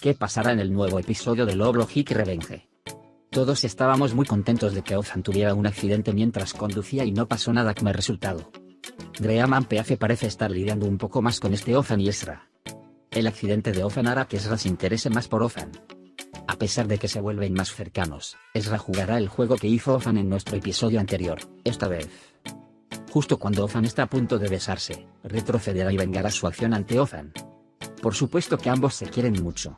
¿Qué pasará en el nuevo episodio de Love Logic Revenge? Todos estábamos muy contentos de que Ozan tuviera un accidente mientras conducía y no pasó nada como resultado. Dream Peace parece estar lidiando un poco más con este Ozan y Ezra. El accidente de Ozan hará que Ezra se interese más por Ozan. A pesar de que se vuelven más cercanos, Ezra jugará el juego que hizo Ozan en nuestro episodio anterior, esta vez. Justo cuando Ozan está a punto de besarse, retrocederá y vengará su acción ante Ozan. Por supuesto que ambos se quieren mucho.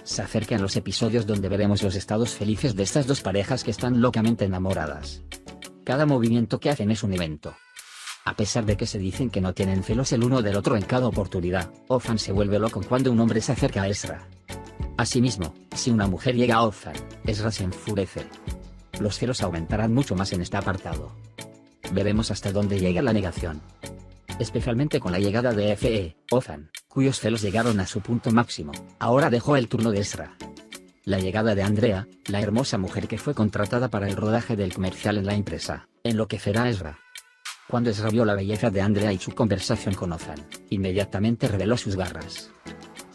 Se acercan los episodios donde veremos los estados felices de estas dos parejas que están locamente enamoradas. Cada movimiento que hacen es un evento. A pesar de que se dicen que no tienen celos el uno del otro en cada oportunidad, Ozan se vuelve loco cuando un hombre se acerca a Ezra. Asimismo, si una mujer llega a Ozan, Ezra se enfurece. Los celos aumentarán mucho más en este apartado. Veremos hasta dónde llega la negación. Especialmente con la llegada de F.E., Ozan, cuyos celos llegaron a su punto máximo, ahora dejó el turno de Ezra. La llegada de Andrea, la hermosa mujer que fue contratada para el rodaje del comercial en la empresa, enloquecerá a Ezra. Cuando Ezra vio la belleza de Andrea y su conversación con Ozan, inmediatamente reveló sus garras.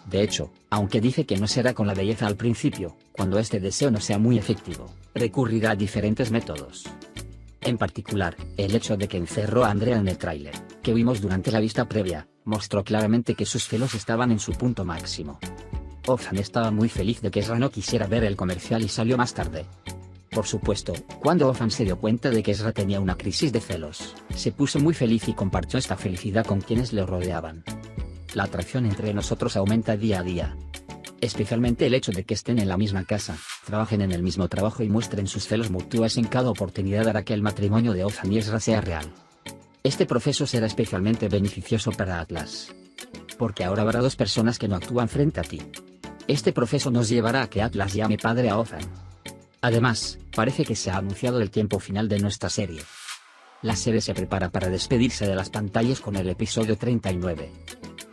De hecho, aunque dice que no será con la belleza al principio, cuando este deseo no sea muy efectivo, recurrirá a diferentes métodos. En particular, el hecho de que encerró a Andrea en el tráiler, que vimos durante la vista previa, mostró claramente que sus celos estaban en su punto máximo. Ozan estaba muy feliz de que Ezra no quisiera ver el comercial y salió más tarde. Por supuesto, cuando Ozan se dio cuenta de que Ezra tenía una crisis de celos, se puso muy feliz y compartió esta felicidad con quienes le rodeaban. La atracción entre nosotros aumenta día a día. Especialmente el hecho de que estén en la misma casa, trabajen en el mismo trabajo y muestren sus celos mutuos en cada oportunidad hará que el matrimonio de Ozan y Ezra sea real. Este proceso será especialmente beneficioso para Atlas. Porque ahora habrá dos personas que no actúan frente a ti. Este proceso nos llevará a que Atlas llame padre a Ozan. Además, parece que se ha anunciado el tiempo final de nuestra serie. La serie se prepara para despedirse de las pantallas con el episodio 39.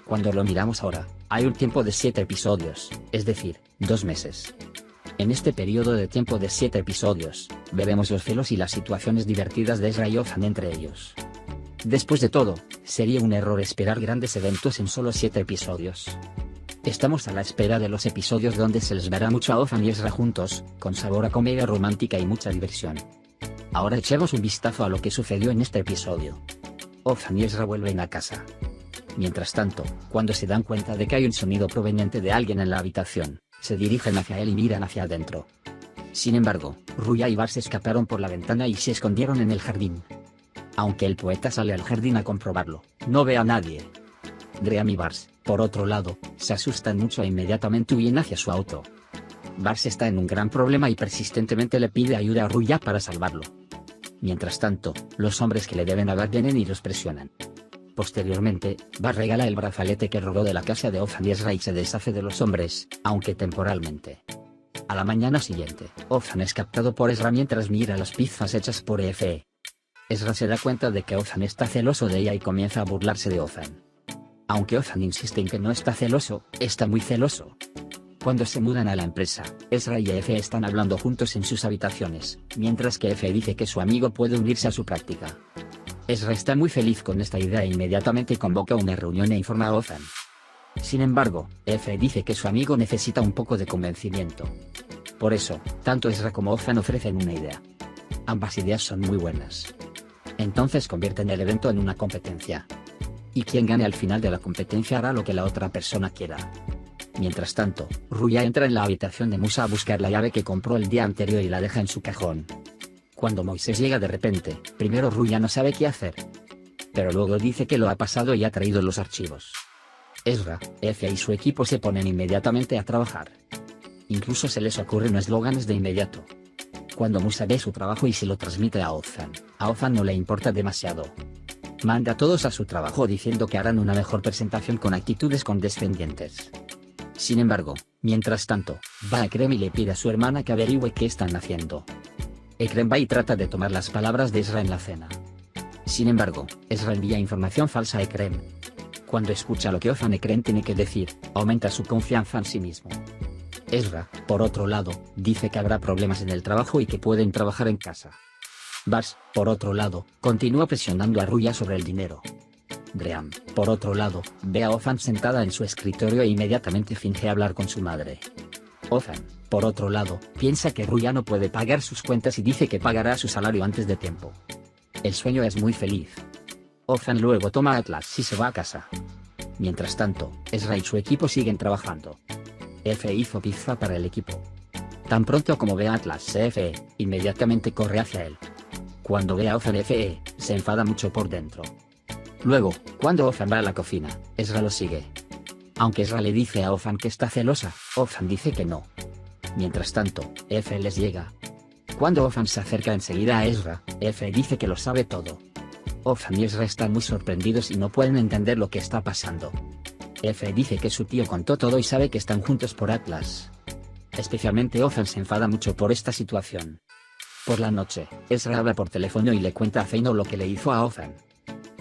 Cuando lo miramos ahora, hay un tiempo de 7 episodios, es decir, 2 meses. En este periodo de tiempo de 7 episodios, veremos los celos y las situaciones divertidas de Ezra y Ozan entre ellos. Después de todo, sería un error esperar grandes eventos en solo 7 episodios. Estamos a la espera de los episodios donde se les verá mucho a Ozan y Ezra juntos, con sabor a comedia romántica y mucha diversión. Ahora echemos un vistazo a lo que sucedió en este episodio. Ozan y Ezra vuelven a casa. Mientras tanto, cuando se dan cuenta de que hay un sonido proveniente de alguien en la habitación, se dirigen hacia él y miran hacia adentro. Sin embargo, Ruya y Bar se escaparon por la ventana y se escondieron en el jardín. Aunque el poeta sale al jardín a comprobarlo, no ve a nadie. Dream y Bars, por otro lado, se asustan mucho e inmediatamente huyen hacia su auto. Bars está en un gran problema y persistentemente le pide ayuda a Ruya para salvarlo. Mientras tanto, los hombres que le deben a Bar vienen y los presionan. Posteriormente, Bar regala el brazalete que robó de la casa de Ozan y Ezra y se deshace de los hombres, aunque temporalmente. A la mañana siguiente, Ozan es captado por Ezra mientras mira las pizzas hechas por F.E. Ezra se da cuenta de que Ozan está celoso de ella y comienza a burlarse de Ozan. Aunque Ozan insiste en que no está celoso, está muy celoso. Cuando se mudan a la empresa, Ezra y F.E. están hablando juntos en sus habitaciones, mientras que F.E. dice que su amigo puede unirse a su práctica. Ezra está muy feliz con esta idea e inmediatamente convoca una reunión e informa a Ozan. Sin embargo, F.E. dice que su amigo necesita un poco de convencimiento. Por eso, tanto Ezra como Ozan ofrecen una idea. Ambas ideas son muy buenas. Entonces convierten el evento en una competencia. Y quien gane al final de la competencia hará lo que la otra persona quiera. Mientras tanto, Ruya entra en la habitación de Musa a buscar la llave que compró el día anterior y la deja en su cajón. Cuando Moisés llega de repente, primero Ruya no sabe qué hacer. Pero luego dice que lo ha pasado y ha traído los archivos. Ezra, F.E. y su equipo se ponen inmediatamente a trabajar. Incluso se les ocurren eslóganes de inmediato. Cuando Musa ve su trabajo y se lo transmite a Ozan no le importa demasiado. Manda a todos a su trabajo diciendo que harán una mejor presentación con actitudes condescendientes. Sin embargo, mientras tanto, va a Ekrem y le pide a su hermana que averigüe qué están haciendo. Ekrem va y trata de tomar las palabras de Ezra en la cena. Sin embargo, Ezra envía información falsa a Ekrem. Cuando escucha lo que Ozan Ekrem tiene que decir, aumenta su confianza en sí mismo. Ezra, por otro lado, dice que habrá problemas en el trabajo y que pueden trabajar en casa. Bars, por otro lado, continúa presionando a Ruya sobre el dinero. Graham, por otro lado, ve a Ozan sentada en su escritorio e inmediatamente finge hablar con su madre. Ozan, por otro lado, piensa que Rui ya no puede pagar sus cuentas y dice que pagará su salario antes de tiempo. El sueño es muy feliz. Ozan luego toma a Atlas y se va a casa. Mientras tanto, Ezra y su equipo siguen trabajando. F hizo pizza para el equipo. Tan pronto como ve a Atlas F, inmediatamente corre hacia él. Cuando ve a Ozan F, se enfada mucho por dentro. Luego, cuando Ozan va a la cocina, Ezra lo sigue. Aunque Ezra le dice a Ozan que está celosa, Ozan dice que no. Mientras tanto, F les llega. Cuando Ozan se acerca enseguida a Ezra, F dice que lo sabe todo. Ozan y Ezra están muy sorprendidos y no pueden entender lo que está pasando. F dice que su tío contó todo y sabe que están juntos por Atlas. Especialmente Ozan se enfada mucho por esta situación. Por la noche, Ezra habla por teléfono y le cuenta a Zeno lo que le hizo a Ozan.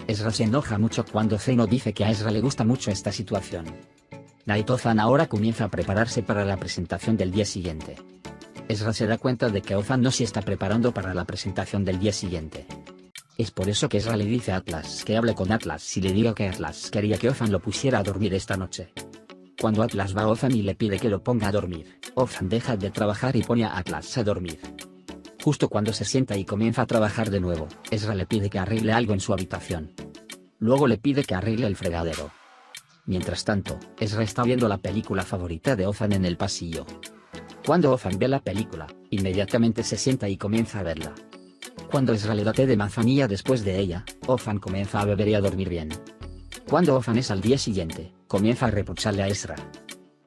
Ezra se enoja mucho cuando Zeno dice que a Ezra le gusta mucho esta situación. Night Ozan ahora comienza a prepararse para la presentación del día siguiente. Ezra se da cuenta de que Ozan no se está preparando para la presentación del día siguiente. Es por eso que Ezra le dice a Atlas que hable con Atlas y le diga que Atlas quería que Ozan lo pusiera a dormir esta noche. Cuando Atlas va a Ozan y le pide que lo ponga a dormir, Ozan deja de trabajar y pone a Atlas a dormir. Justo cuando se sienta y comienza a trabajar de nuevo, Ezra le pide que arregle algo en su habitación. Luego le pide que arregle el fregadero. Mientras tanto, Ezra está viendo la película favorita de Ozan en el pasillo. Cuando Ozan ve la película, inmediatamente se sienta y comienza a verla. Cuando Ezra le da té de manzanilla después de ella, Ozan comienza a beber y a dormir bien. Cuando Ozan es al día siguiente, comienza a reprocharle a Ezra.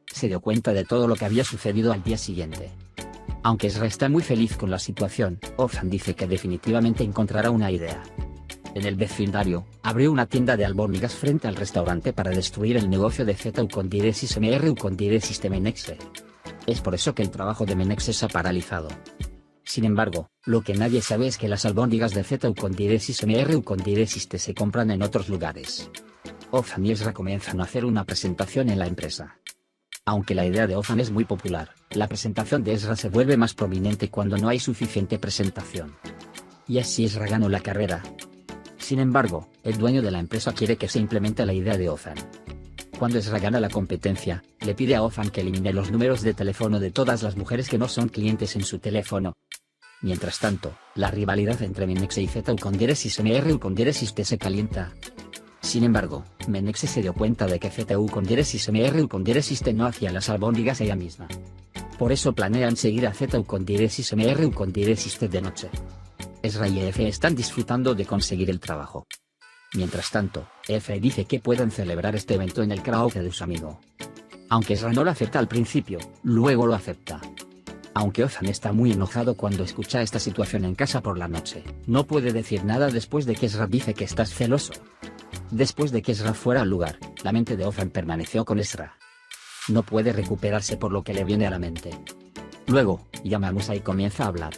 Se dio cuenta de todo lo que había sucedido al día siguiente. Aunque Ezra está muy feliz con la situación, Ozan dice que definitivamente encontrará una idea. En el vecindario, abrió una tienda de albóndigas frente al restaurante para destruir el negocio de Z Ucondiresis MR Ucondiresis de Menexe. Es por eso que el trabajo de Menexe se ha paralizado. Sin embargo, lo que nadie sabe es que las albóndigas de Z Ucondiresis MR Ucondiresis se compran en otros lugares. Ozan y Ezra comienzan a hacer una presentación en la empresa. Aunque la idea de Ozan es muy popular, la presentación de Ezra se vuelve más prominente cuando no hay suficiente presentación. Y así Ezra ganó la carrera. Sin embargo, el dueño de la empresa quiere que se implemente la idea de Ozan. Cuando Ezra gana la competencia, le pide a Ozan que elimine los números de teléfono de todas las mujeres que no son clientes en su teléfono. Mientras tanto, la rivalidad entre Menexe y Z Ucondiresis MR Ucondiresis se calienta. Sin embargo, Menexe se dio cuenta de que Z Ucondiresis MR Ucondiresis no hacía las albóndigas ella misma. Por eso planean seguir a Z Ucondiresis MR Ucondiresis de noche. Ezra y F están disfrutando de conseguir el trabajo. Mientras tanto, F dice que pueden celebrar este evento en el karaoke de su amigo. Aunque Ezra no lo acepta al principio, luego lo acepta. Aunque Ozan está muy enojado cuando escucha esta situación en casa por la noche, no puede decir nada después de que Ezra dice que estás celoso. Después de que Ezra fuera al lugar, la mente de Ozan permaneció con Ezra. No puede recuperarse por lo que le viene a la mente. Luego, llama a Musa y comienza a hablar.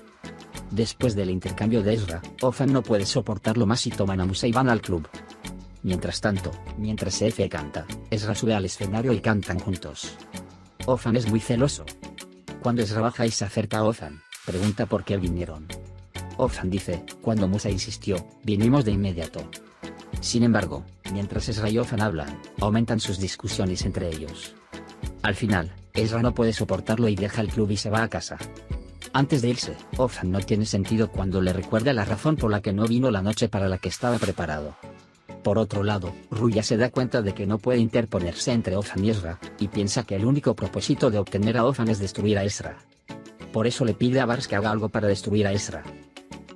Después del intercambio de Ezra, Ozan no puede soportarlo más y toman a Musa y van al club. Mientras tanto, mientras F canta, Ezra sube al escenario y cantan juntos. Ozan es muy celoso. Cuando Ezra baja y se acerca a Ozan, pregunta por qué vinieron. Ozan dice, cuando Musa insistió, vinimos de inmediato. Sin embargo, mientras Ezra y Ozan hablan, aumentan sus discusiones entre ellos. Al final, Ezra no puede soportarlo y deja el club y se va a casa. Antes de irse, Ozan no tiene sentido cuando le recuerda la razón por la que no vino la noche para la que estaba preparado. Por otro lado, Ruya se da cuenta de que no puede interponerse entre Ozan y Ezra, y piensa que el único propósito de obtener a Ozan es destruir a Ezra. Por eso le pide a Bars que haga algo para destruir a Ezra.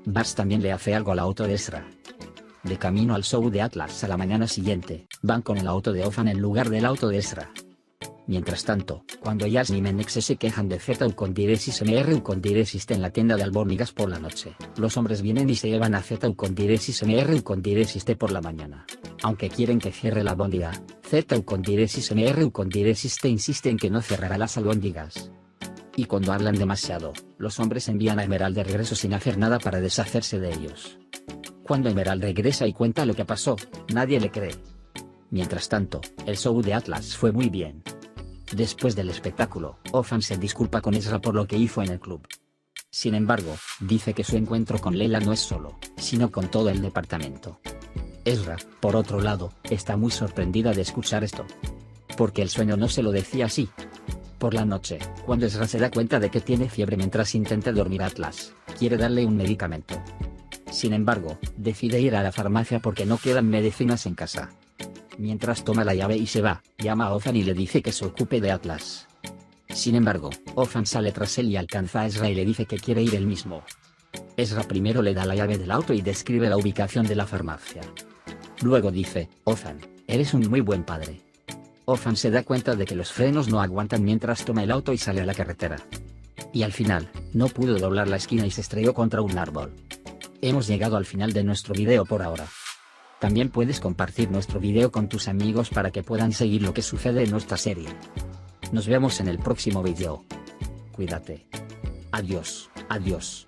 Bars también le hace algo al auto de Ezra. De camino al show de Atlas a la mañana siguiente, van con el auto de Ozan en lugar del auto de Ezra. Mientras tanto, cuando Yasmin y Menexe se quejan de Z Ucondiresis MR Ucondiresis en la tienda de albóndigas por la noche, los hombres vienen y se llevan a Z Ucondiresis MR Ucondiresis por la mañana. Aunque quieren que cierre la albóndiga, Z Ucondiresis MR Ucondiresis insiste en que no cerrará las albóndigas. Y cuando hablan demasiado, los hombres envían a Emerald de regreso sin hacer nada para deshacerse de ellos. Cuando Emerald regresa y cuenta lo que pasó, nadie le cree. Mientras tanto, el show de Atlas fue muy bien. Después del espectáculo, Ozan se disculpa con Ezra por lo que hizo en el club. Sin embargo, dice que su encuentro con Leila no es solo, sino con todo el departamento. Ezra, por otro lado, está muy sorprendida de escuchar esto. Porque el sueño no se lo decía así. Por la noche, cuando Ezra se da cuenta de que tiene fiebre mientras intenta dormir, Atlas quiere darle un medicamento. Sin embargo, decide ir a la farmacia porque no quedan medicinas en casa. Mientras toma la llave y se va, llama a Othan y le dice que se ocupe de Atlas. Sin embargo, Othan sale tras él y alcanza a Ezra y le dice que quiere ir él mismo. Ezra primero le da la llave del auto y describe la ubicación de la farmacia. Luego dice: Othan, eres un muy buen padre. Othan se da cuenta de que los frenos no aguantan mientras toma el auto y sale a la carretera. Y al final, no pudo doblar la esquina y se estrelló contra un árbol. Hemos llegado al final de nuestro video por ahora. También puedes compartir nuestro video con tus amigos para que puedan seguir lo que sucede en nuestra serie. Nos vemos en el próximo video. Cuídate. Adiós, adiós.